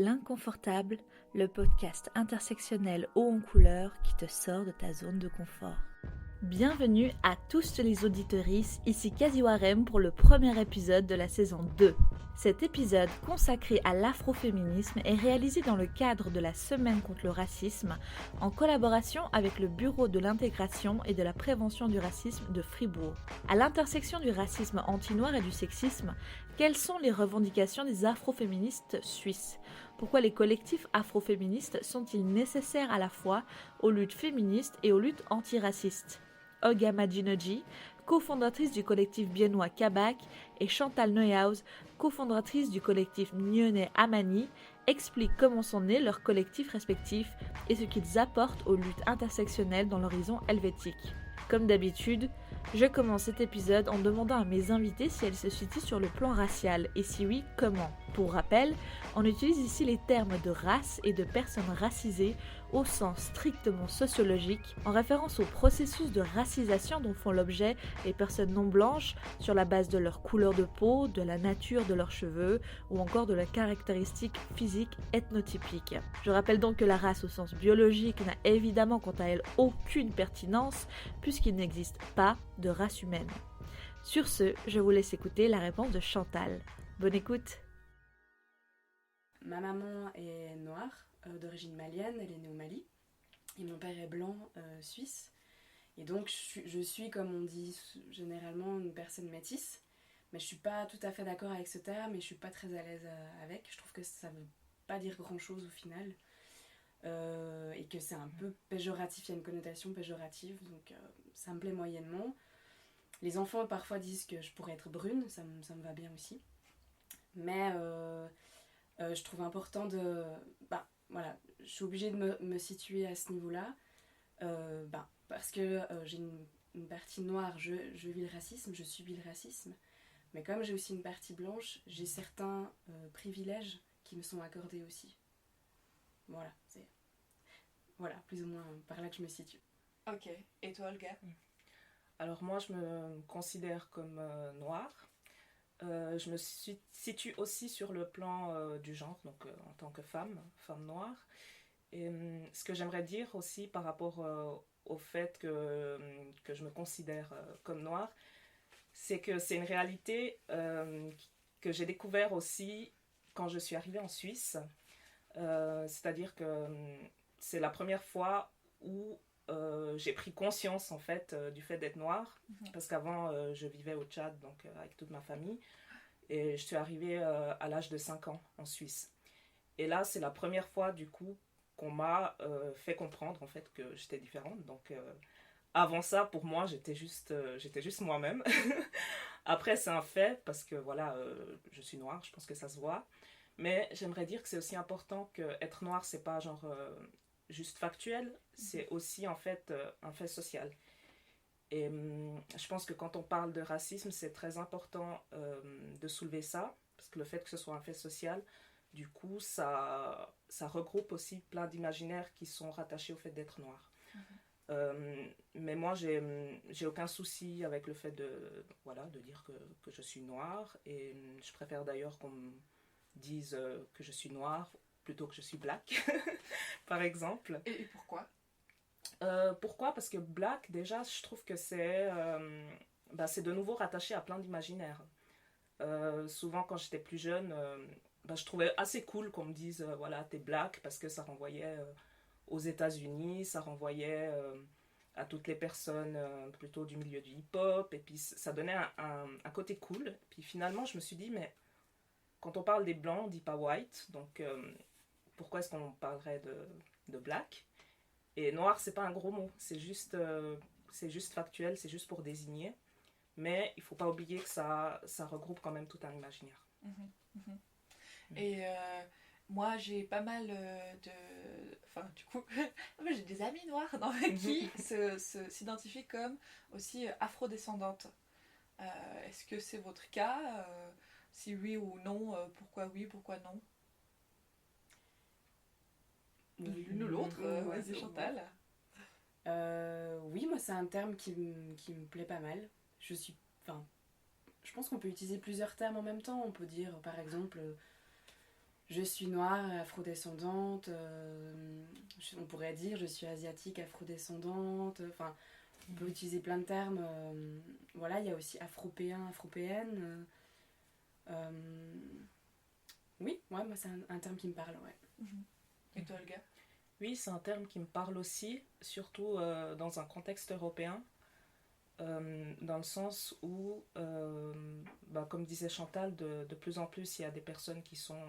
L'Inconfortable, le podcast intersectionnel haut en couleur qui te sort de ta zone de confort. Bienvenue à tous les auditrices, ici Kazi Warem pour le premier épisode de la saison 2. Cet épisode consacré à l'afroféminisme est réalisé dans le cadre de la Semaine contre le racisme en collaboration avec le Bureau de l'intégration et de la prévention du racisme de Fribourg. À l'intersection du racisme anti-noir et du sexisme, quelles sont les revendications des afroféministes suisses ? Pourquoi les collectifs afroféministes sont-ils nécessaires à la fois aux luttes féministes et aux luttes antiracistes ? Olga Madjinogi, cofondatrice du collectif biennois Kabak, et Chantal Neuhaus, cofondatrice du collectif Nyone Amani, expliquent comment sont nés leurs collectifs respectifs et ce qu'ils apportent aux luttes intersectionnelles dans l'horizon helvétique. Comme d'habitude, je commence cet épisode en demandant à mes invités si elles se situent sur le plan racial et si oui, comment. Pour rappel, on utilise ici les termes de race et de personnes racisées au sens strictement sociologique, en référence au processus de racisation dont font l'objet les personnes non blanches sur la base de leur couleur de peau, de la nature de leurs cheveux ou encore de leurs caractéristiques physiques ethnotypiques. Je rappelle donc que la race au sens biologique n'a évidemment quant à elle aucune pertinence puisqu'il n'existe pas de race humaine. Sur ce, je vous laisse écouter la réponse de Chantal. Bonne écoute. Ma maman est noire, d'origine malienne, elle est née au Mali, et mon père est blanc, suisse. Et donc je suis, comme on dit généralement, une personne métisse, mais je suis pas tout à fait d'accord avec ce terme et je suis pas très à l'aise avec. Je trouve que ça veut pas dire grand chose au final, et que c'est un peu péjoratif, il y a une connotation péjorative, donc ça me plaît moyennement. Les enfants parfois disent que je pourrais être brune, ça me va bien aussi, mais je trouve important de... voilà, je suis obligée de me situer à ce niveau-là, parce que j'ai une partie noire, je vis le racisme, je subis le racisme, mais comme j'ai aussi une partie blanche, j'ai certains privilèges qui me sont accordés aussi. Voilà, c'est plus ou moins par là que je me situe. Ok, et toi Olga ? Alors moi je me considère comme noire. Je me situe aussi sur le plan du genre, donc en tant que femme noire. Et ce que j'aimerais dire aussi par rapport au fait que je me considère comme noire, c'est que c'est une réalité que j'ai découvert aussi quand je suis arrivée en Suisse. C'est-à-dire que c'est la première fois où j'ai pris conscience en fait du fait d'être noire, parce qu'avant je vivais au Tchad, donc avec toute ma famille, et je suis arrivée à l'âge de 5 ans en Suisse. Et là c'est la première fois du coup qu'on m'a fait comprendre en fait que j'étais différente. Donc avant ça, pour moi, j'étais juste moi-même. Après, c'est un fait parce que voilà, je suis noire, je pense que ça se voit. Mais j'aimerais dire que c'est aussi important que être noire, c'est pas genre juste factuel, c'est aussi en fait un fait social. Et je pense que quand on parle de racisme, c'est très important de soulever ça, parce que le fait que ce soit un fait social, du coup, ça regroupe aussi plein d'imaginaires qui sont rattachés au fait d'être noir. Mais moi, j'ai aucun souci avec le fait de dire que je suis noire, et je préfère d'ailleurs qu'on me dise que je suis noire plutôt que je suis black, par exemple. Et pourquoi ? Pourquoi ? Parce que black, déjà, je trouve que c'est de nouveau rattaché à plein d'imaginaires. Souvent, quand j'étais plus jeune, je trouvais assez cool qu'on me dise voilà, t'es black, parce que ça renvoyait aux États-Unis, ça renvoyait à toutes les personnes plutôt du milieu du hip-hop, et puis ça donnait un côté cool. Puis finalement, je me suis dit, mais quand on parle des blancs, on dit pas white, donc pourquoi est-ce qu'on parlerait de black ? Et noir, c'est pas un gros mot, c'est juste factuel, c'est juste pour désigner. Mais il faut pas oublier que ça regroupe quand même tout un imaginaire. Et moi, j'ai pas mal de... Enfin, du coup, j'ai des amis noirs qui s'identifient comme aussi afrodescendantes. Est-ce que c'est votre cas ? Si oui ou non, pourquoi oui, pourquoi non ? L'une ou l'autre, vas-y Chantal. Oui, moi c'est un terme qui me plaît pas mal. Je pense qu'on peut utiliser plusieurs termes en même temps. On peut dire par exemple je suis noire, afrodescendante, on pourrait dire je suis asiatique, afrodescendante, enfin on peut utiliser plein de termes. Voilà, il y a aussi afropéen, afropéenne. Oui, ouais, moi c'est un terme qui me parle, ouais. Et toi, Olga? Oui, c'est un terme qui me parle aussi, surtout dans un contexte européen, dans le sens où, comme disait Chantal, de plus en plus il y a des personnes qui sont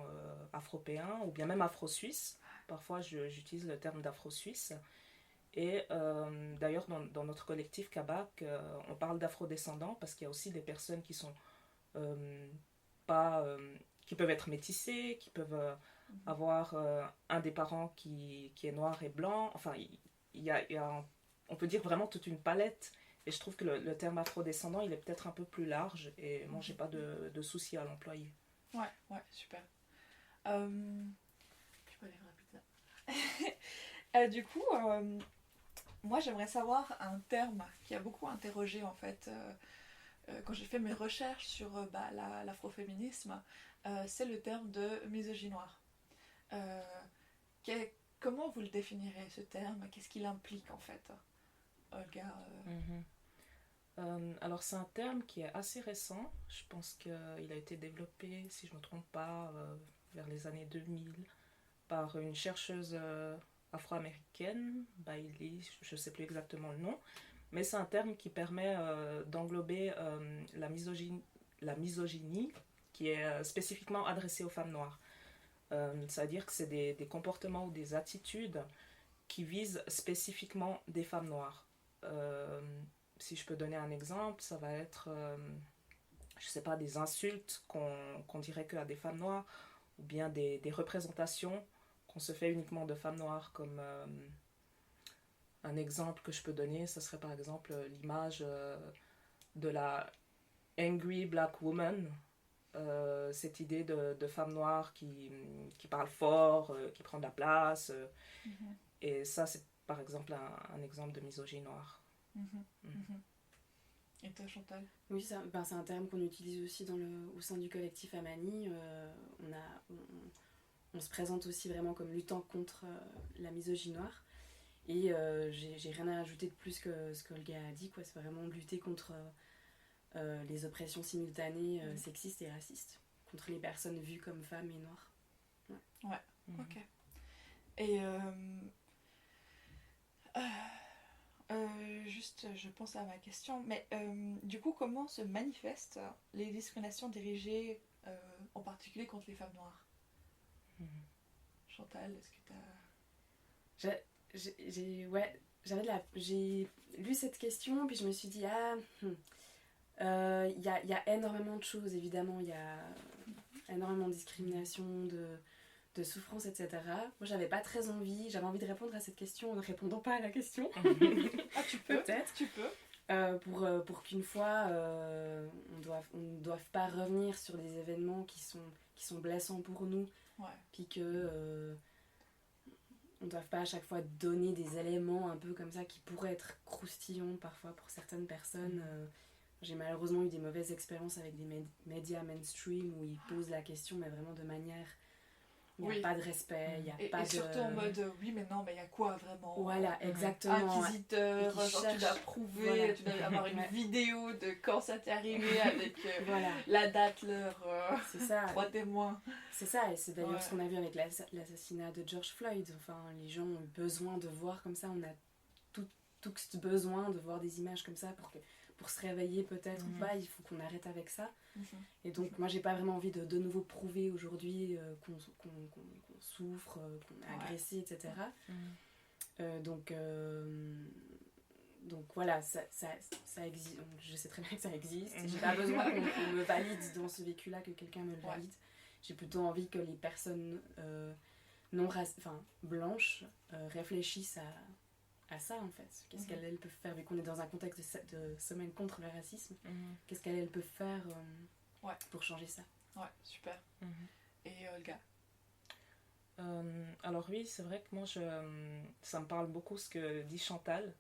afropéens ou bien même afro-suisses. Parfois j'utilise le terme d'afro-suisse. Et d'ailleurs dans notre collectif Kabak, on parle d'afro-descendants parce qu'il y a aussi des personnes qui sont pas... qui peuvent être métissées, qui peuvent avoir un des parents qui est noir et blanc. Enfin, il y a on peut dire vraiment toute une palette. Et je trouve que le terme afrodescendant, il est peut-être un peu plus large. Et moi, j'ai pas de souci à l'employer. Ouais, super. Je peux aller rapide. Du coup, moi, j'aimerais savoir un terme qui a beaucoup interrogé, en fait, quand j'ai fait mes recherches sur l'afroféminisme, c'est le terme de misogynoir. Comment vous le définirez, ce terme? Qu'est-ce qu'il implique, en fait, Olga? Alors c'est un terme qui est assez récent. Je pense qu'il a été développé, si je ne me trompe pas, vers les années 2000 par une chercheuse afro-américaine, Bailey, je ne sais plus exactement le nom, mais c'est un terme qui permet d'englober la misogynie qui est spécifiquement adressée aux femmes noires. C'est-à-dire que c'est des comportements ou des attitudes qui visent spécifiquement des femmes noires. Si je peux donner un exemple, ça va être, je sais pas, des insultes qu'on dirait qu'à des femmes noires, ou bien des représentations qu'on se fait uniquement de femmes noires, comme un exemple que je peux donner, ce serait par exemple l'image de la angry black woman, cette idée de femme noire qui parle fort, qui prend de la place, et ça c'est par exemple un exemple de misogynie noire. Et toi, Chantal? Oui, c'est un terme qu'on utilise aussi au sein du collectif Amani. On se présente aussi vraiment comme luttant contre la misogynie noire. Et j'ai rien à ajouter de plus que ce qu'Olga a dit, quoi. C'est vraiment lutter contre les oppressions simultanées sexistes et racistes, contre les personnes vues comme femmes et noires. Ouais, ok. Et juste, je pense à ma question, mais du coup, comment se manifestent les discriminations dirigées en particulier contre les femmes noires? Chantal, est-ce que t'as... J'ai lu cette question, puis je me suis dit, il y a énormément de choses, évidemment, il y a énormément de discrimination, de souffrance, etc. Moi, j'avais pas très envie, j'avais envie de répondre à cette question en ne répondant pas à la question. Ah, tu peux, peut-être. Tu peux. Pour qu'une fois, on ne doive pas revenir sur des événements qui sont blessants pour nous, puis que on ne doit pas à chaque fois donner des éléments un peu comme ça qui pourraient être croustillants parfois pour certaines personnes. J'ai malheureusement eu des mauvaises expériences avec des médias mainstream où ils posent la question, mais vraiment de manière... Il n'y a pas de respect, il n'y a pas de... Et surtout en mode, oui, mais non, mais il y a quoi vraiment? Voilà, exactement. Inquisiteur, genre tu dois prouver, voilà. Tu dois avoir une vidéo de quand ça t'est arrivé avec la date, l'heure, c'est ça. 3 témoins. C'est ça, et c'est d'ailleurs ce qu'on a vu avec l'assassinat de George Floyd. Enfin, les gens ont eu besoin de voir comme ça, on a tous besoin de voir des images comme ça pour se réveiller peut-être ou pas, il faut qu'on arrête avec ça. Et donc moi j'ai pas vraiment envie de nouveau prouver aujourd'hui qu'on souffre, qu'on est agressé, etc. Donc voilà, ça existe. Je sais très bien que ça existe. J'ai pas besoin qu'on me valide dans ce vécu-là, que quelqu'un me le valide. J'ai plutôt envie que les personnes blanches réfléchissent à ça en fait. Qu'est-ce qu'elles peuvent faire, vu qu'on est dans un contexte de semaine contre le racisme, qu'est-ce qu'elles peuvent faire pour changer ça. Ouais, super. Et Olga? Alors oui, c'est vrai que moi ça me parle beaucoup ce que dit Chantal,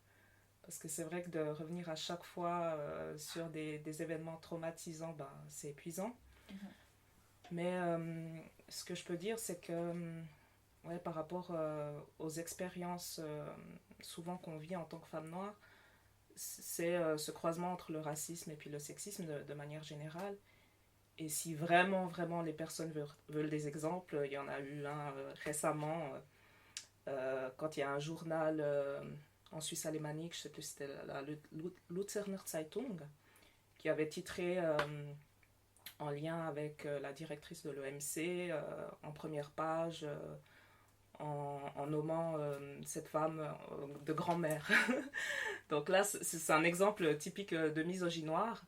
parce que c'est vrai que de revenir à chaque fois sur des événements traumatisants, c'est épuisant. Mais ce que je peux dire, c'est que ouais, par rapport aux expériences souvent qu'on vit en tant que femme noire, c'est ce croisement entre le racisme et puis le sexisme de manière générale. Et si vraiment, vraiment les personnes veulent des exemples, il y en a eu un récemment, quand il y a un journal en Suisse alémanique, je ne sais plus si c'était la Luzerner Zeitung, qui avait titré en lien avec la directrice de l'EMC, en première page, en nommant cette femme de grand-mère. Donc là, c'est un exemple typique de misogynoire.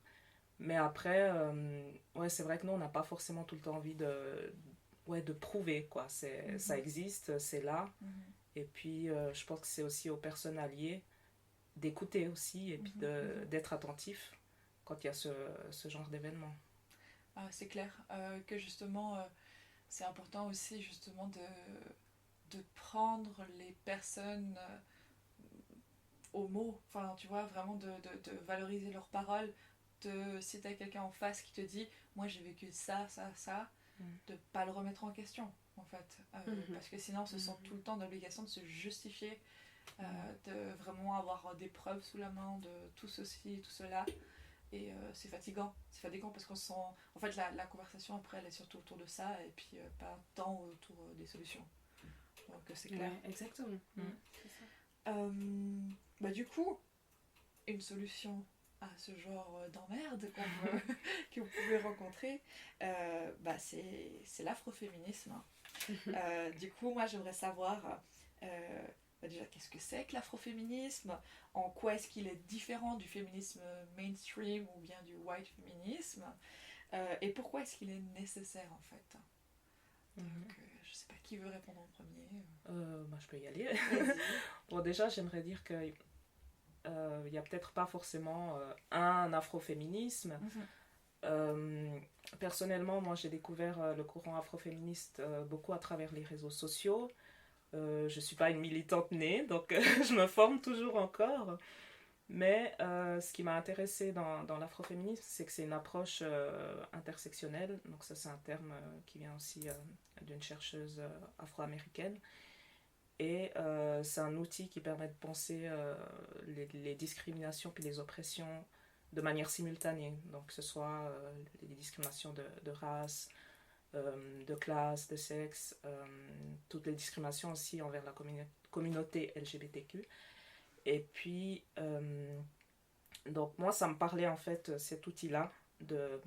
Mais après, ouais, c'est vrai que nous, on n'a pas forcément tout le temps envie de prouver, quoi. Ça existe, c'est là. Et puis, je pense que c'est aussi aux personnes alliées d'écouter aussi et puis d'être attentif quand il y a ce genre d'événement. C'est clair que justement, c'est important aussi justement de prendre les personnes au mot. Enfin, tu vois, vraiment de valoriser leurs paroles. Si t'as quelqu'un en face qui te dit moi j'ai vécu ça, de pas le remettre en question en fait, parce que sinon on se sent tout le temps d'obligation de se justifier, de vraiment avoir des preuves sous la main de tout ceci, tout cela, et c'est fatigant parce qu'on se sent, en fait la conversation après elle est surtout autour de ça et puis pas tant autour des solutions, donc c'est clair. Ouais, exactement. C'est ça. Bah du coup une solution à ce genre d'emmerde que vous pouvez rencontrer, c'est l'afroféminisme. Du coup, moi, j'aimerais savoir déjà qu'est-ce que c'est que l'afroféminisme, en quoi est-ce qu'il est différent du féminisme mainstream ou bien du white féminisme, et pourquoi est-ce qu'il est nécessaire en fait. Donc, je sais pas qui veut répondre en premier. Je peux y aller. Bon, déjà, j'aimerais dire que il n'y a peut-être pas forcément un afroféminisme. Personnellement, moi j'ai découvert le courant afroféministe beaucoup à travers les réseaux sociaux. Je ne suis pas une militante née, donc je me forme toujours encore. Mais ce qui m'a intéressée dans l'afroféminisme, c'est que c'est une approche intersectionnelle. Donc ça, c'est un terme qui vient aussi d'une chercheuse afro-américaine. Et c'est un outil qui permet de penser les discriminations puis les oppressions de manière simultanée. Donc que ce soit les discriminations de race, de classe, de sexe, toutes les discriminations aussi envers la communauté LGBTQ. Et puis, donc moi, ça me parlait en fait, cet outil-là, de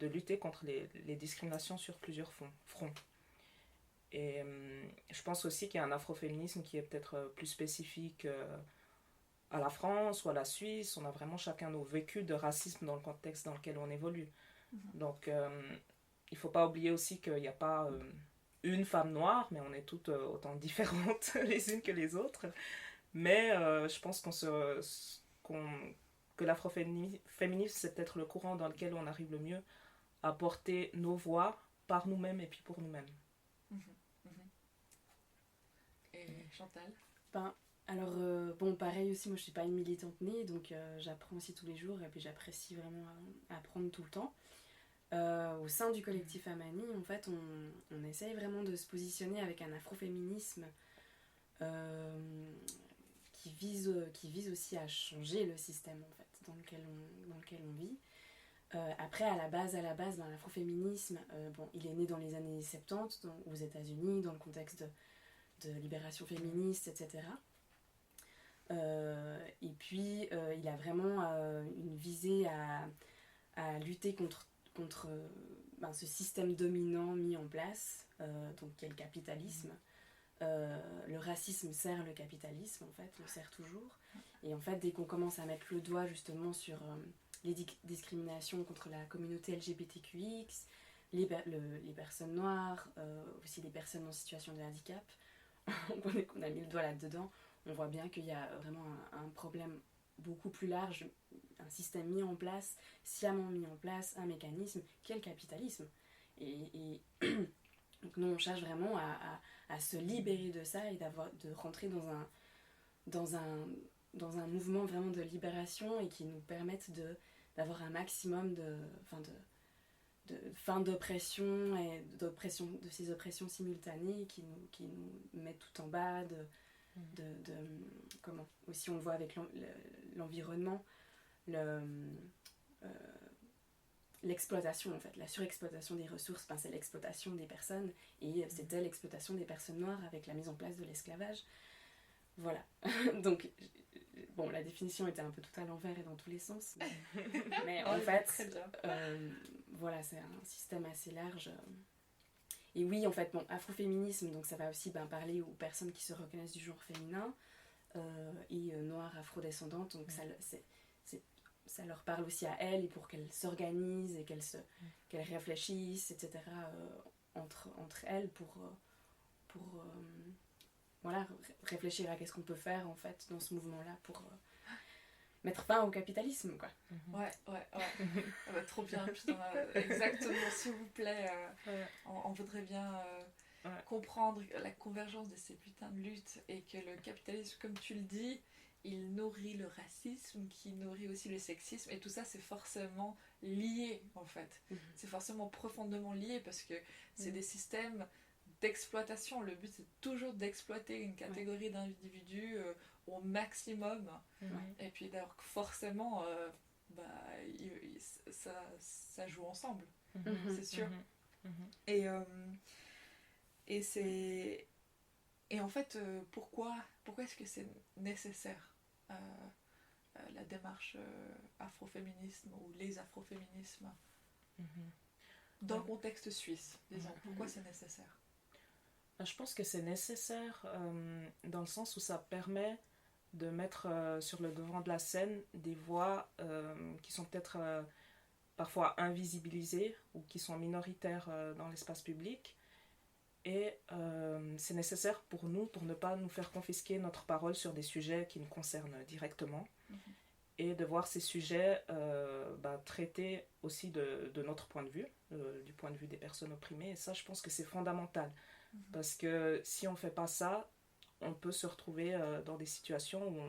lutter contre les discriminations sur plusieurs fronts. Et je pense aussi qu'il y a un afroféminisme qui est peut-être plus spécifique à la France ou à la Suisse. On a vraiment chacun nos vécus de racisme dans le contexte dans lequel on évolue. Donc, il ne faut pas oublier aussi qu'il n'y a pas une femme noire, mais on est toutes autant différentes les unes que les autres. Mais je pense que l'afroféminisme, c'est peut-être le courant dans lequel on arrive le mieux à porter nos voix par nous-mêmes et puis pour nous-mêmes. Et Chantal? Alors, pareil aussi, moi je suis pas une militante née, donc j'apprends aussi tous les jours et puis j'apprécie vraiment apprendre tout le temps. Au sein du collectif Amani, en fait, on essaye vraiment de se positionner avec un afroféminisme qui vise aussi à changer le système en fait, dans lequel on vit. Après, à la base, l'afroféminisme, il est né dans les années 70 aux États-Unis, dans le contexte de libération féministe, etc. Et puis, il a vraiment une visée à lutter contre ce système dominant mis en place, donc qui est le capitalisme. Le racisme sert le capitalisme, en fait, le sert toujours. Et en fait, dès qu'on commence à mettre le doigt justement sur les discriminations contre la communauté LGBTQX, les personnes noires, aussi les personnes en situation de handicap, qu'on a mis le doigt là-dedans, on voit bien qu'il y a vraiment un problème beaucoup plus large, un système mis en place, sciemment mis en place, un mécanisme qui est le capitalisme. Et donc nous on cherche vraiment à se libérer de ça et de rentrer dans un mouvement vraiment de libération et qui nous permette d'avoir un maximum de fin d'oppression et de ces oppressions simultanées qui nous mettent tout en bas comment aussi on le voit avec l'environnement, l'exploitation en fait, la surexploitation des ressources, c'est l'exploitation des personnes et c'était l'exploitation des personnes noires avec la mise en place de l'esclavage. Voilà. Donc bon, la définition était un peu tout à l'envers et dans tous les sens, mais en fait voilà, c'est un système assez large. Et oui, en fait, bon, afroféminisme, donc ça va aussi parler aux personnes qui se reconnaissent du genre féminin et noires afrodescendantes, donc ça leur parle aussi à elles et pour qu'elles s'organisent et qu'elles réfléchissent, etc. Entre elles pour voilà, réfléchir à qu'est-ce qu'on peut faire en fait dans ce mouvement-là pour mettre fin au capitalisme, quoi. Ouais. Trop bien, putain, exactement, s'il vous plaît. On voudrait bien comprendre la convergence de ces putains de luttes et que le capitalisme, comme tu le dis, il nourrit le racisme, qui nourrit aussi le sexisme, et tout ça c'est forcément lié en fait. C'est forcément profondément lié parce que c'est des systèmes d'exploitation. Le but c'est toujours d'exploiter une catégorie d'individus au maximum. Et puis d'ailleurs forcément ça joue ensemble, c'est sûr. Et c'est... Et en fait, pourquoi est-ce que c'est nécessaire la démarche afroféminisme ou les afroféminismes dans le contexte suisse, disons, pourquoi c'est nécessaire? Je pense que c'est nécessaire dans le sens où ça permet de mettre sur le devant de la scène des voix qui sont peut-être parfois invisibilisées ou qui sont minoritaires dans l'espace public. Et c'est nécessaire pour nous, pour ne pas nous faire confisquer notre parole sur des sujets qui nous concernent directement, et de voir ces sujets traités aussi de notre point de vue, du point de vue des personnes opprimées. Et ça, je pense que c'est fondamental, parce que si on ne fait pas ça, on peut se retrouver dans des situations où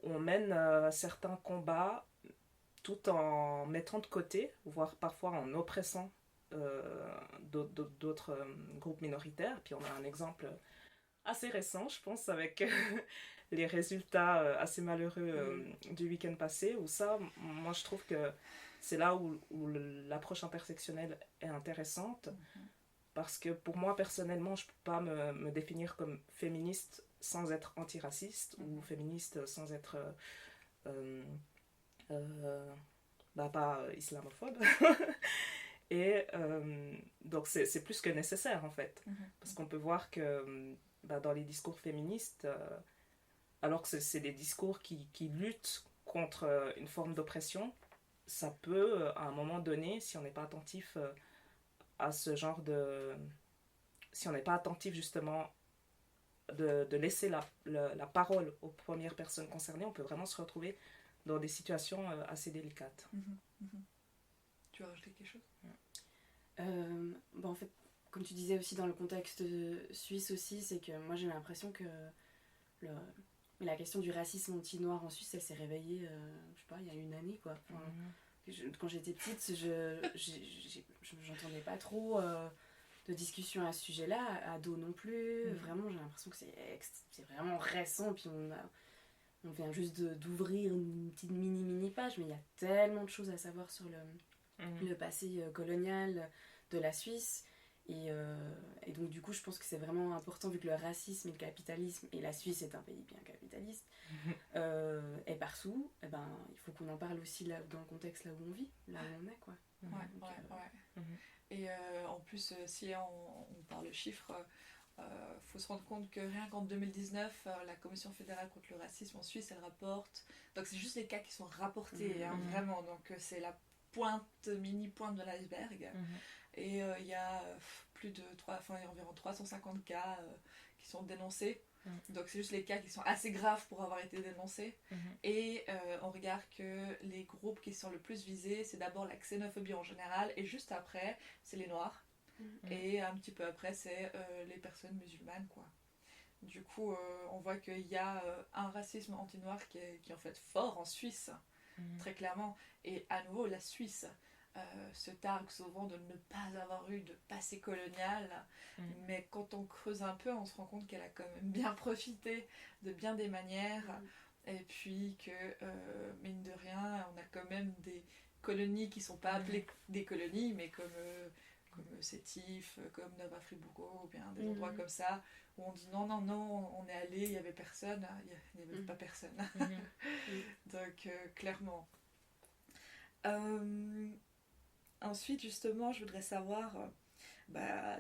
on mène certains combats tout en mettant de côté, voire parfois en oppressant d'autres groupes minoritaires. Puis on a un exemple assez récent, je pense, avec les résultats assez malheureux du week-end passé, où ça, moi je trouve que c'est là où l'approche intersectionnelle est intéressante, parce que pour moi personnellement, je ne peux pas me définir comme féministe sans être antiraciste, ou féministe sans être pas islamophobe. Et donc c'est plus que nécessaire en fait, parce qu'on peut voir que dans les discours féministes, alors que c'est des discours qui luttent contre une forme d'oppression, ça peut à un moment donné, si on n'est pas attentif à ce genre de... Si on n'est pas attentif justement de laisser la parole aux premières personnes concernées, on peut vraiment se retrouver dans des situations assez délicates. Tu veux rajouter quelque chose? En fait, comme tu disais aussi dans le contexte suisse aussi, c'est que moi j'ai l'impression que la question du racisme anti-noir en Suisse, elle s'est réveillée, je sais pas, il y a une année quoi. Enfin, quand j'étais petite, j'entendais pas trop de discussion à ce sujet-là, ado non plus. Vraiment, j'ai l'impression que c'est vraiment récent, puis on vient juste d'ouvrir une petite mini page, mais il y a tellement de choses à savoir sur le passé colonial de la Suisse. Et donc du coup je pense que c'est vraiment important, vu que le racisme et le capitalisme, et la Suisse est un pays bien capitaliste, est partout, et il faut qu'on en parle aussi là, dans le contexte là où on vit, là où on est quoi. Et en plus si on parle de chiffres, faut se rendre compte que rien qu'en 2019 la Commission fédérale contre le racisme en Suisse, elle rapporte, donc c'est juste les cas qui sont rapportés vraiment, donc c'est la mini pointe de l'iceberg. Et il y a environ 350 cas qui sont dénoncés. Donc c'est juste les cas qui sont assez graves pour avoir été dénoncés. Et on regarde que les groupes qui sont le plus visés, c'est d'abord la xénophobie en général, et juste après c'est les noirs, et un petit peu après c'est les personnes musulmanes quoi. Du coup on voit qu'il y a un racisme anti-noir qui est en fait fort en Suisse, très clairement. Et à nouveau la Suisse, se targuent souvent de ne pas avoir eu de passé colonial, mais quand on creuse un peu, on se rend compte qu'elle a quand même bien profité de bien des manières, et puis que, mine de rien, on a quand même des colonies qui ne sont pas appelées des colonies, mais comme Sétif, comme Nova Fribourg, ou bien des endroits comme ça, où on dit non, on est allé, il n'y avait personne, il n'y avait pas personne. Donc, clairement. Ensuite, justement, je voudrais savoir,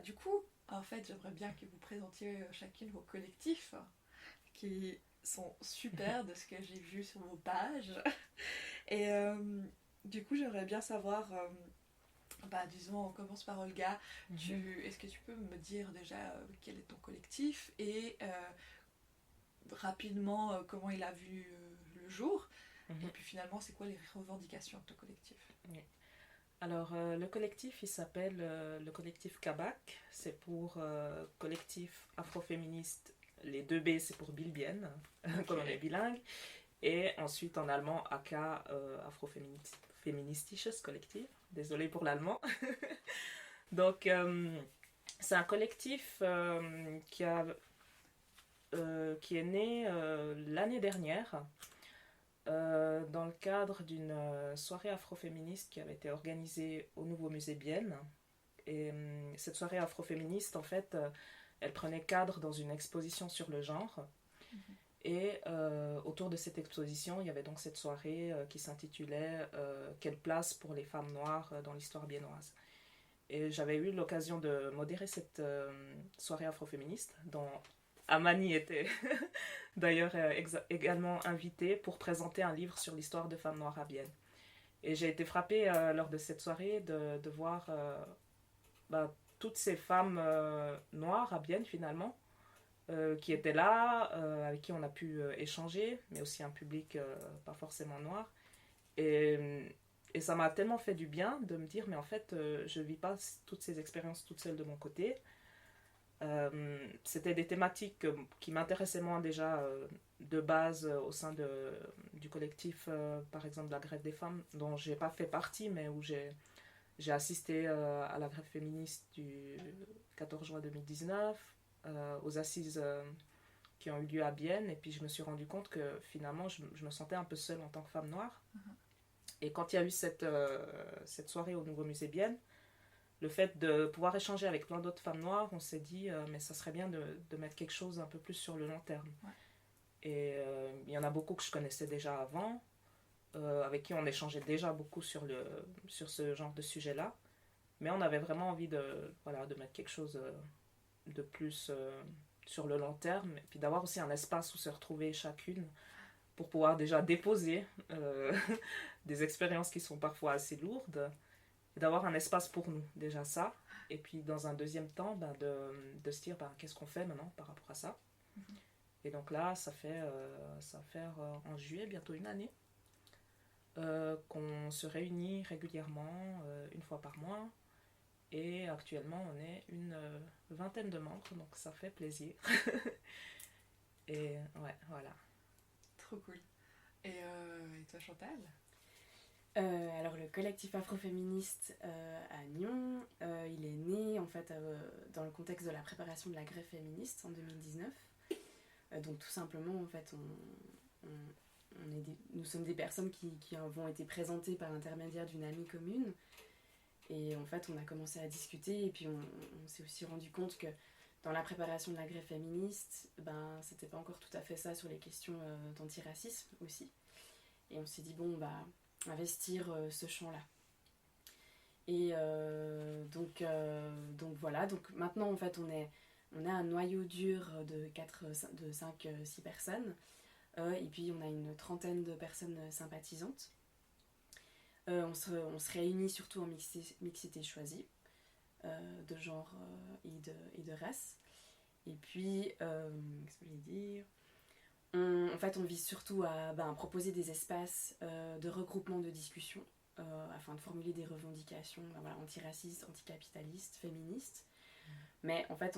du coup, en fait, j'aimerais bien que vous présentiez chacune vos collectifs, qui sont super de ce que j'ai vu sur vos pages. Et du coup, j'aimerais bien savoir, disons, on commence par Olga. Est-ce que tu peux me dire déjà quel est ton collectif et rapidement comment il a vu le jour, et puis finalement, c'est quoi les revendications de ton collectif? Alors, le collectif, il s'appelle le collectif Kabak. C'est pour collectif afroféministe. Les 2 B, c'est pour Bilbienne, comme on est bilingue. Et ensuite, en allemand, AK, Afrofeministisches Kollektiv. Désolée pour l'allemand. Donc, c'est un collectif qui est né l'année dernière, dans le cadre d'une soirée afroféministe qui avait été organisée au Nouveau Musée Bienne. Et cette soirée afroféministe, en fait, elle prenait cadre dans une exposition sur le genre. Et autour de cette exposition, il y avait donc cette soirée qui s'intitulait Quelle place pour les femmes noires dans l'histoire biennoise. Et j'avais eu l'occasion de modérer cette soirée afroféministe, dont Amani était d'ailleurs également invitée pour présenter un livre sur l'histoire de femmes noires à Bienne. Et j'ai été frappée lors de cette soirée de voir toutes ces femmes noires à Bienne finalement, qui étaient là, avec qui on a pu échanger, mais aussi un public pas forcément noir. Et ça m'a tellement fait du bien de me dire, mais en fait, je vis pas toutes ces expériences toute seule de mon côté. C'était des thématiques qui m'intéressaient moi déjà de base au sein du collectif, par exemple de la grève des femmes, dont j'ai pas fait partie, mais où j'ai assisté à la grève féministe du 14 juin 2019, aux assises qui ont eu lieu à Bienne, et puis je me suis rendu compte que finalement je me sentais un peu seule en tant que femme noire. Et quand il y a eu cette soirée au Nouveau Musée Bienne, le fait de pouvoir échanger avec plein d'autres femmes noires, on s'est dit mais ça serait bien de mettre quelque chose un peu plus sur le long terme. Et il y en a beaucoup que je connaissais déjà avant, avec qui on échangeait déjà beaucoup sur ce genre de sujet-là, mais on avait vraiment envie de mettre quelque chose de plus sur le long terme, et puis d'avoir aussi un espace où se retrouver chacune pour pouvoir déjà déposer des expériences qui sont parfois assez lourdes, et d'avoir un espace pour nous, déjà ça, et puis dans un deuxième temps de se dire qu'est-ce qu'on fait maintenant par rapport à ça. Et donc là ça va faire en juillet bientôt une année qu'on se réunit régulièrement, une fois par mois. Et actuellement, on est une vingtaine de membres, donc ça fait plaisir. Et ouais, voilà. Trop cool. Et toi, Chantal? Alors, le collectif afroféministe à Nyon, il est né en fait dans le contexte de la préparation de la grève féministe en 2019. Donc, tout simplement, en fait, nous sommes des personnes qui avons été présentées par l'intermédiaire d'une amie commune. Et en fait, on a commencé à discuter, et puis on s'est aussi rendu compte que dans la préparation de la grève féministe, c'était pas encore tout à fait ça sur les questions d'antiracisme aussi. Et on s'est dit, investir ce champ-là. Et donc voilà, donc maintenant en fait on a un noyau dur de 5-6 personnes, et puis on a une trentaine de personnes sympathisantes. On se réunit surtout en mixité choisie, de genre et de race. Et puis, qu'est-ce que je voulais dire ? En fait, on vise surtout à proposer des espaces de regroupement de discussion, afin de formuler des revendications antiracistes, anticapitalistes, féministes. Mais en fait,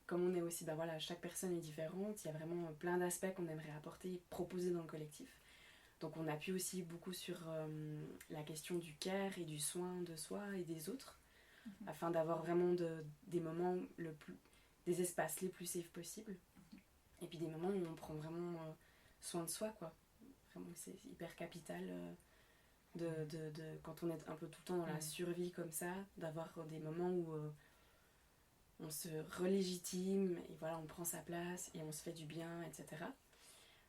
comme on est aussi, chaque personne est différente, il y a vraiment plein d'aspects qu'on aimerait apporter et proposer dans le collectif. Donc on appuie aussi beaucoup sur la question du care et du soin de soi et des autres, afin d'avoir vraiment des moments des espaces les plus safe possibles. Et puis des moments où on prend vraiment soin de soi, quoi. Vraiment, c'est hyper capital quand on est un peu tout le temps dans la survie comme ça, d'avoir des moments où on se relégitime et voilà, on prend sa place et on se fait du bien, etc.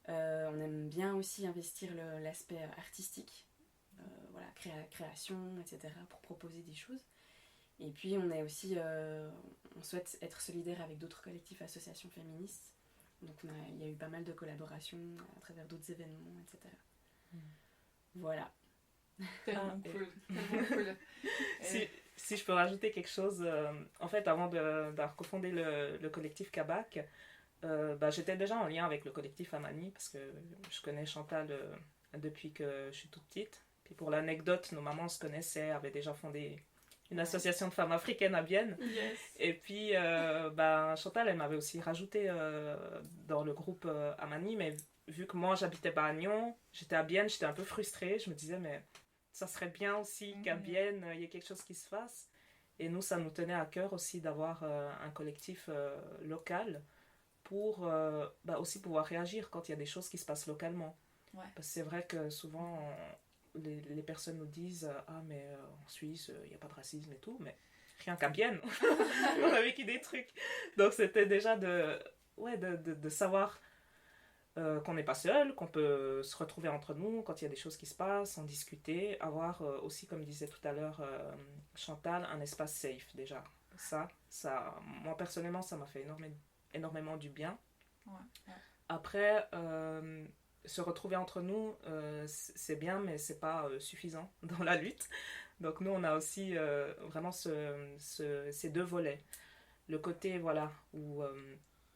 On aime bien aussi investir l'aspect artistique, voilà, création, etc., pour proposer des choses. Et puis on est aussi, on souhaite être solidaire avec d'autres collectifs, associations féministes. Donc il y a eu pas mal de collaborations à travers d'autres événements, etc. Voilà. Tellement cool. Tellement cool. Si je peux rajouter quelque chose, en fait, avant d'avoir cofondé le collectif Kabak, j'étais déjà en lien avec le collectif Amani, parce que je connais Chantal depuis que je suis toute petite. Puis pour l'anecdote, nos mamans se connaissaient, avaient déjà fondé une association de femmes africaines à Bienne. Yes. Et puis, Chantal, elle m'avait aussi rajouté dans le groupe Amani, mais vu que moi, j'habitais pas à Nyon, j'étais à Bienne, j'étais un peu frustrée. Je me disais, mais ça serait bien aussi qu'à Bienne, il y ait quelque chose qui se fasse. Et nous, ça nous tenait à cœur aussi d'avoir un collectif local pour aussi pouvoir réagir quand il y a des choses qui se passent localement. Ouais. Parce que c'est vrai que souvent, les personnes nous disent « Ah, mais en Suisse, il n'y a pas de racisme et tout. » Mais rien qu'à Bienne, on a vécu des trucs. Donc c'était déjà de savoir qu'on n'est pas seul, qu'on peut se retrouver entre nous quand il y a des choses qui se passent, en discuter, avoir aussi, comme disait tout à l'heure Chantal, un espace safe déjà. Ça, moi personnellement, ça m'a fait énormément du bien. Ouais. Après, se retrouver entre nous, c'est bien, mais c'est pas suffisant dans la lutte. Donc nous, on a aussi vraiment ces deux volets. Le côté, voilà, où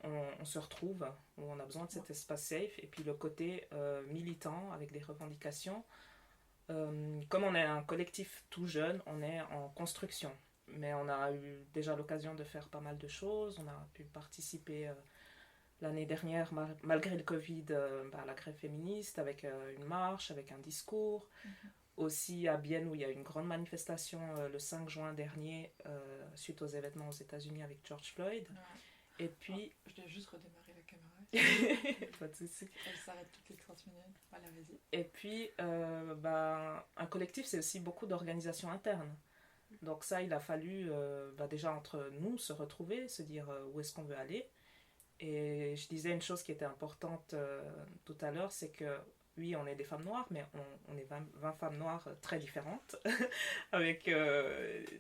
on se retrouve, où on a besoin de cet espace safe, et puis le côté militant, avec des revendications. Comme on est un collectif tout jeune, on est en construction. Mais on a eu déjà l'occasion de faire pas mal de choses. On a pu participer l'année dernière, malgré le Covid, à la grève féministe, avec une marche, avec un discours. Aussi à Bienne, où il y a eu une grande manifestation le 5 juin dernier, suite aux événements aux États-Unis avec George Floyd. Ouais. Et puis... je dois juste redémarrer la caméra. Pas de souci. Elle s'arrête toutes les 30 minutes. Voilà, vas-y. Et puis, un collectif, c'est aussi beaucoup d'organisation interne. Donc ça, il a fallu déjà entre nous se retrouver, se dire où est-ce qu'on veut aller. Et je disais une chose qui était importante tout à l'heure, c'est que oui, on est des femmes noires, mais on est 20 femmes noires très différentes, avec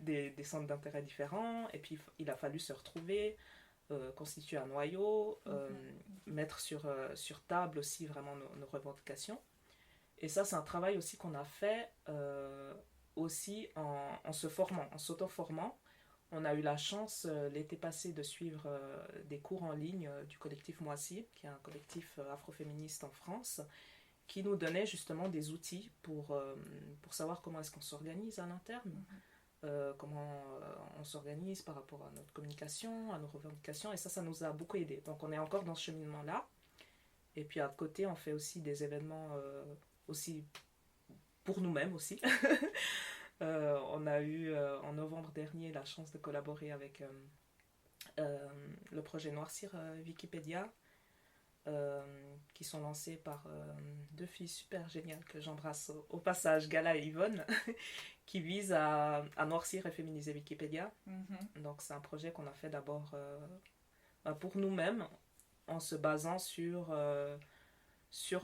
des centres d'intérêt différents. Et puis, il a fallu se retrouver, constituer un noyau, mettre sur table aussi vraiment nos revendications. Et ça, c'est un travail aussi qu'on a fait aussi en se formant, en s'auto-formant. On a eu la chance l'été passé de suivre des cours en ligne du collectif Moissy, qui est un collectif afroféministe en France, qui nous donnait justement des outils pour savoir comment est-ce qu'on s'organise à l'interne, comment on s'organise par rapport à notre communication, à nos revendications, et ça nous a beaucoup aidé. Donc on est encore dans ce cheminement-là. Et puis à côté, on fait aussi des événements aussi pour nous-mêmes aussi. On a eu en novembre dernier la chance de collaborer avec le projet Noircir Wikipédia, qui sont lancés par deux filles super géniales que j'embrasse au passage, Gala et Yvonne, qui visent à noircir et féminiser Wikipédia. Donc c'est un projet qu'on a fait d'abord pour nous-mêmes, en se basant sur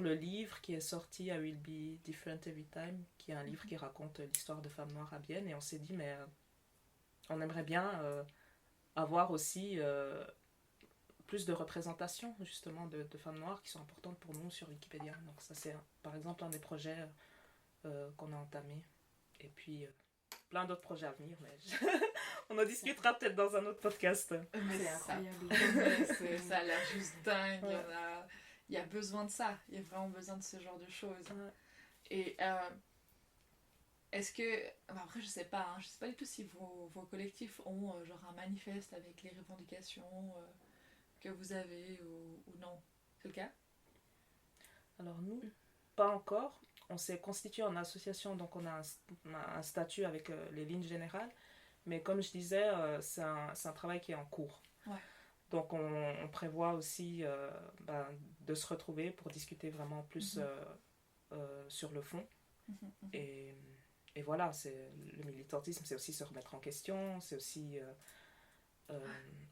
le livre qui est sorti à Will Be Different Every Time, qui est un livre qui raconte l'histoire de femmes noires à Bienne. Et on s'est dit, mais on aimerait bien avoir aussi plus de représentation, justement, de femmes noires qui sont importantes pour nous sur Wikipédia. Donc ça, c'est par exemple un des projets qu'on a entamé. Et puis, plein d'autres projets à venir, mais on en discutera peut-être dans un autre podcast. Mais c'est incroyable. Ça a l'air juste dingue. Ouais. Il y a besoin de ça. Il y a vraiment besoin de ce genre de choses. Ouais. Et est-ce que... après, je sais pas du tout si vos collectifs ont genre un manifeste avec les revendications que vous avez ou non. C'est le cas? Alors nous, pas encore. On s'est constitué en association, donc on a un statut avec les lignes générales. Mais comme je disais, c'est un travail qui est en cours. Ouais. Donc on prévoit aussi de se retrouver pour discuter vraiment plus sur le fond. Et voilà, le militantisme, c'est aussi se remettre en question, c'est aussi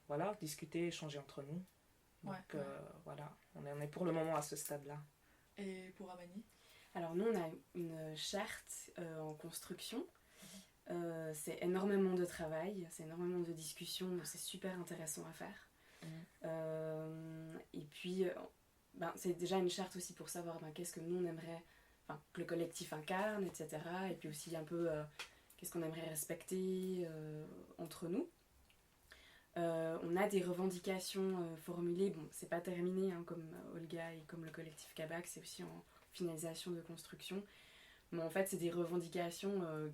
voilà, discuter, échanger entre nous. Donc voilà, on est pour le moment à ce stade-là. Et pour Amani? Alors nous, on a une charte en construction. C'est énormément de travail, c'est énormément de discussions, donc c'est super intéressant à faire. Et puis, c'est déjà une charte aussi pour savoir qu'est-ce que nous on aimerait, que le collectif incarne, etc. Et puis aussi un peu qu'est-ce qu'on aimerait respecter entre nous. On a des revendications formulées, bon, c'est pas terminé comme Olga et comme le collectif Kabak, c'est aussi en finalisation de construction. Mais en fait, c'est des revendications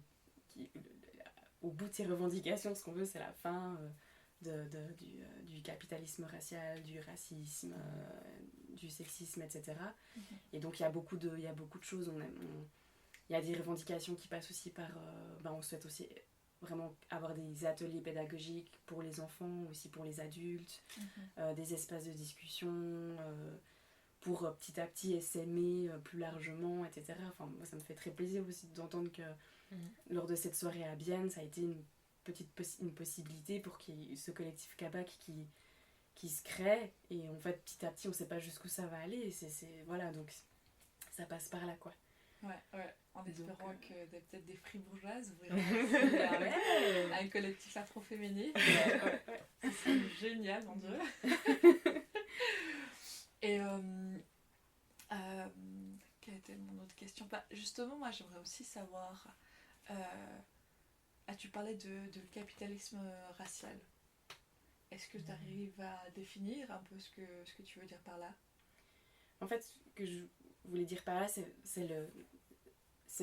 au bout de ces revendications, ce qu'on veut, c'est la fin du capitalisme racial, du racisme, du sexisme, etc. Et donc, il y a beaucoup de choses. Il y a des revendications qui passent aussi par... on souhaite aussi vraiment avoir des ateliers pédagogiques pour les enfants, aussi pour les adultes, des espaces de discussion... pour petit à petit s'aimer plus largement, etc. Enfin, moi, ça me fait très plaisir aussi d'entendre que lors de cette soirée à Bienne, ça a été une possibilité pour ce collectif Kabak qui se crée. Et en fait, petit à petit, on ne sait pas jusqu'où ça va aller. Voilà, donc ça passe par là, quoi. Ouais, en espérant donc, que peut-être des fribourgeoises ouvriront un collectif afro-féminin. Ce serait génial, mon Dieu. Et quelle était mon autre question? Justement, moi j'aimerais aussi savoir, tu parlais de capitalisme racial. Est-ce que tu arrives à définir un peu ce que tu veux dire par là? En fait, ce que je voulais dire par là, c'est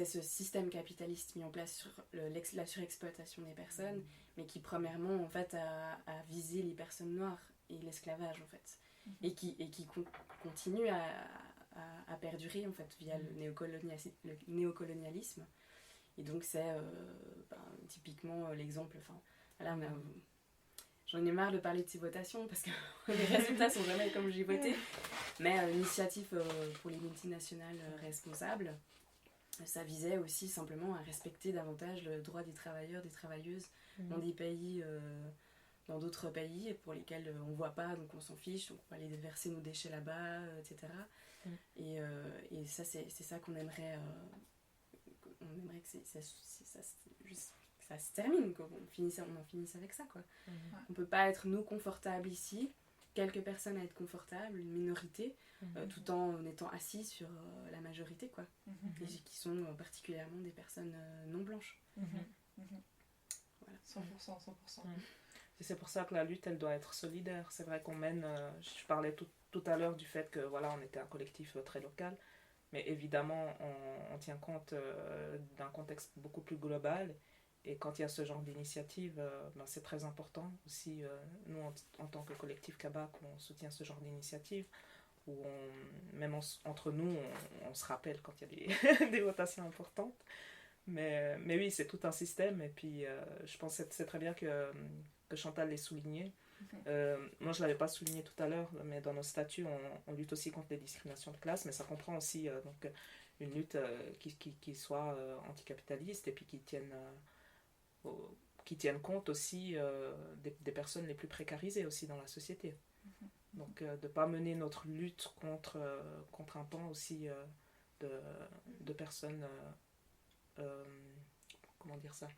ce système capitaliste mis en place sur la surexploitation des personnes, mais qui premièrement en fait a visé les personnes noires et l'esclavage en fait. Et qui continue à perdurer en fait via le néocolonialisme. Et donc c'est typiquement l'exemple, voilà, j'en ai marre de parler de ces votations parce que les résultats sont jamais comme j'ai voté, mais l'initiative pour les multinationales responsables, ça visait aussi simplement à respecter davantage le droit des travailleurs, des travailleuses dans des pays... dans d'autres pays pour lesquels on ne voit pas, donc on s'en fiche, donc on va aller déverser nos déchets là-bas, etc. Et ça, c'est ça qu'on aimerait, on aimerait que ça se termine, quoi. On en finisse avec ça, quoi. On ne peut pas être nous confortables ici, quelques personnes à être confortables, une minorité, tout en étant assis sur la majorité, quoi. Et qui sont particulièrement des personnes non blanches. Voilà. 100%. Et c'est pour ça que la lutte, elle doit être solidaire. C'est vrai qu'on mène... je parlais tout à l'heure du fait que voilà, on était un collectif très local, mais évidemment, on tient compte d'un contexte beaucoup plus global. Et quand il y a ce genre d'initiative, c'est très important aussi. Nous, en tant que collectif Kabak, on soutient ce genre d'initiative, où même entre nous, on se rappelle quand il y a des votations importantes. Mais oui, c'est tout un système. Et puis, je pense que c'est très bien que Chantal l'ait souligné. Moi, je ne l'avais pas souligné tout à l'heure, mais dans nos statuts, on lutte aussi contre les discriminations de classe, mais ça comprend aussi donc, une lutte qui soit anticapitaliste et puis qui tienne compte aussi des personnes les plus précarisées aussi dans la société. Donc, de ne pas mener notre lutte contre un pan aussi de personnes... comment dire ça,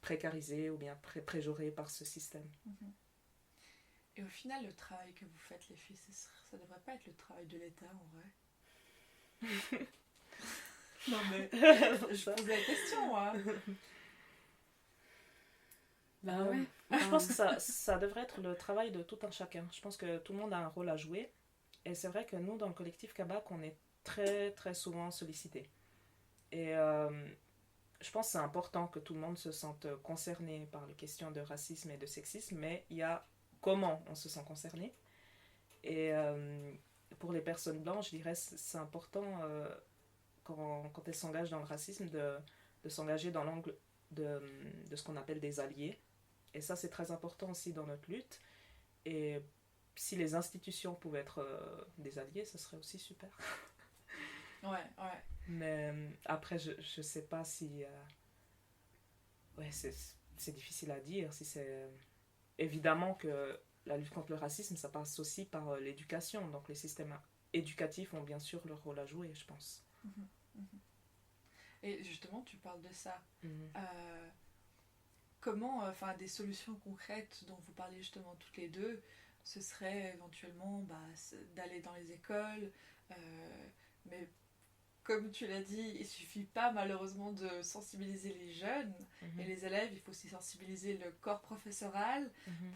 précarisés ou bien préjurés par ce système. Et au final, le travail que vous faites, les filles, ça devrait pas être le travail de l'État en vrai? Non mais, je posais la question, moi. Ouais. Je pense que ça devrait être le travail de tout un chacun. Je pense que tout le monde a un rôle à jouer. Et c'est vrai que nous, dans le collectif Kabak, on est très très souvent sollicités. Et je pense que c'est important que tout le monde se sente concerné par les questions de racisme et de sexisme, mais il y a comment on se sent concerné. Et pour les personnes blanches, je dirais c'est important quand elles s'engagent dans le racisme de s'engager dans l'angle de ce qu'on appelle des alliés. Et ça, c'est très important aussi dans notre lutte. Et si les institutions pouvaient être des alliés, ce serait aussi super. Ouais. Mais après, je sais pas si... Ouais, c'est difficile à dire. Si c'est... Évidemment que la lutte contre le racisme, ça passe aussi par l'éducation. Donc les systèmes éducatifs ont bien sûr leur rôle à jouer, je pense. Et justement, tu parles de ça. Comment, des solutions concrètes dont vous parlez justement toutes les deux, ce serait éventuellement d'aller dans les écoles, mais comme tu l'as dit, il suffit pas malheureusement de sensibiliser les jeunes et les élèves, il faut aussi sensibiliser le corps professoral,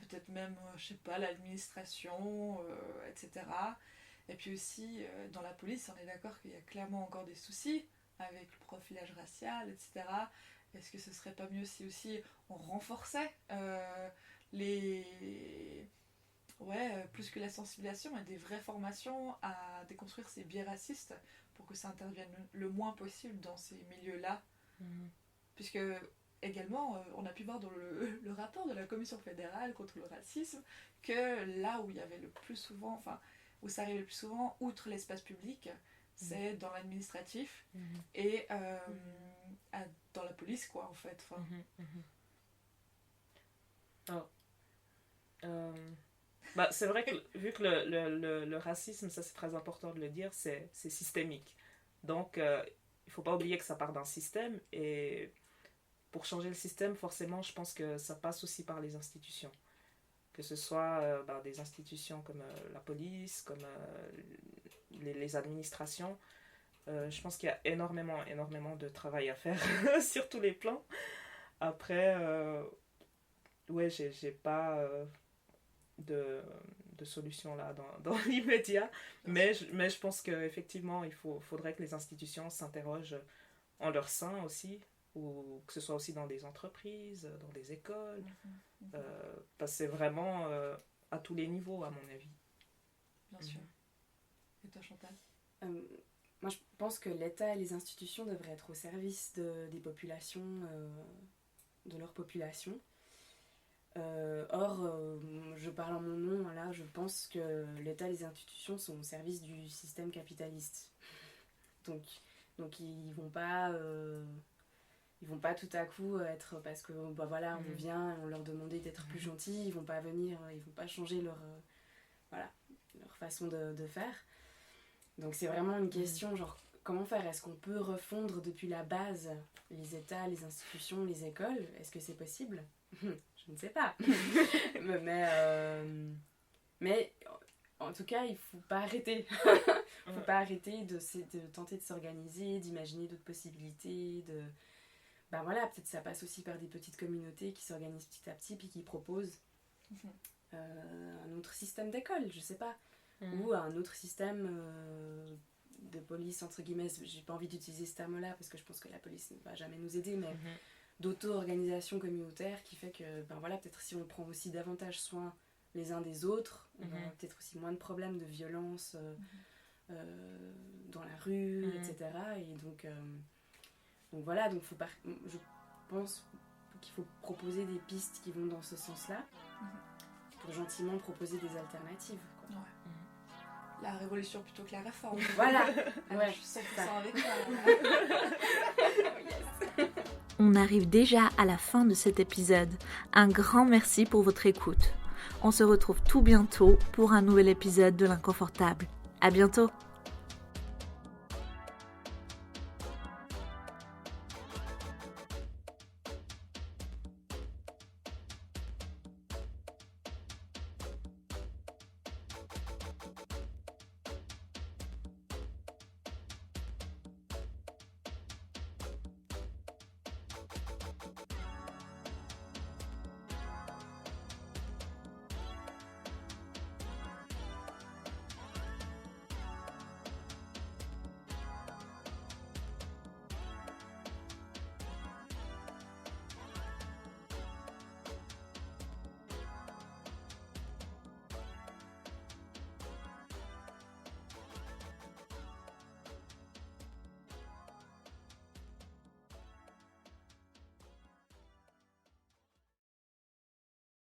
peut-être même, je sais pas, l'administration, etc. Et puis aussi, dans la police, on est d'accord qu'il y a clairement encore des soucis avec le profilage racial, etc. Est-ce que ce serait pas mieux si aussi on renforçait plus que la sensibilisation et des vraies formations à déconstruire ces biais racistes pour que ça intervienne le moins possible dans ces milieux-là. Puisque également, on a pu voir dans le rapport de la Commission fédérale contre le racisme que là où il y avait le plus souvent, où ça arrivait le plus souvent, outre l'espace public, c'est dans l'administratif et dans la police, quoi, en fait. C'est vrai que vu que le racisme, ça c'est très important de le dire, c'est systémique. Donc, il ne faut pas oublier que ça part d'un système et pour changer le système, forcément, je pense que ça passe aussi par les institutions. Que ce soit des institutions comme la police, comme les administrations. Je pense qu'il y a énormément de travail à faire sur tous les plans. Après, j'ai pas de solution là dans l'immédiat, mais je pense qu'effectivement, il faudrait que les institutions s'interrogent en leur sein aussi, ou que ce soit aussi dans des entreprises, dans des écoles, parce que c'est vraiment à tous les niveaux, à mon avis. Bien sûr. Et toi, Chantal ? Moi, je pense que l'État et les institutions devraient être au service des populations, de leur population. Je parle en mon nom, là, je pense que l'État et les institutions sont au service du système capitaliste. Donc ils vont pas tout à coup être, parce que on vient, on leur demandait d'être plus gentils, ils vont pas venir, ils vont pas changer leur façon de faire. Donc c'est vraiment une question, genre, comment faire ? Est-ce qu'on peut refondre depuis la base les États, les institutions, les écoles ? Est-ce que c'est possible ? Je ne sais pas. mais en tout cas, il ne faut pas arrêter. Il ne faut pas arrêter de tenter de s'organiser, d'imaginer d'autres possibilités. Peut-être ça passe aussi par des petites communautés qui s'organisent petit à petit puis qui proposent un autre système d'école, je ne sais pas. Ou un autre système de police, entre guillemets. J'ai pas envie d'utiliser ce terme-là parce que je pense que la police ne va jamais nous aider, mais d'auto-organisation communautaire qui fait que, peut-être si on prend aussi davantage soin les uns des autres, on aura peut-être aussi moins de problèmes de violence dans la rue, etc. Et donc je pense qu'il faut proposer des pistes qui vont dans ce sens-là pour gentiment proposer des alternatives, quoi. Ouais. La révolution plutôt que la réforme. Voilà. Je suis 100% avec toi. Yes. On arrive déjà à la fin de cet épisode. Un grand merci pour votre écoute. On se retrouve tout bientôt pour un nouvel épisode de l'Inconfortable. À bientôt.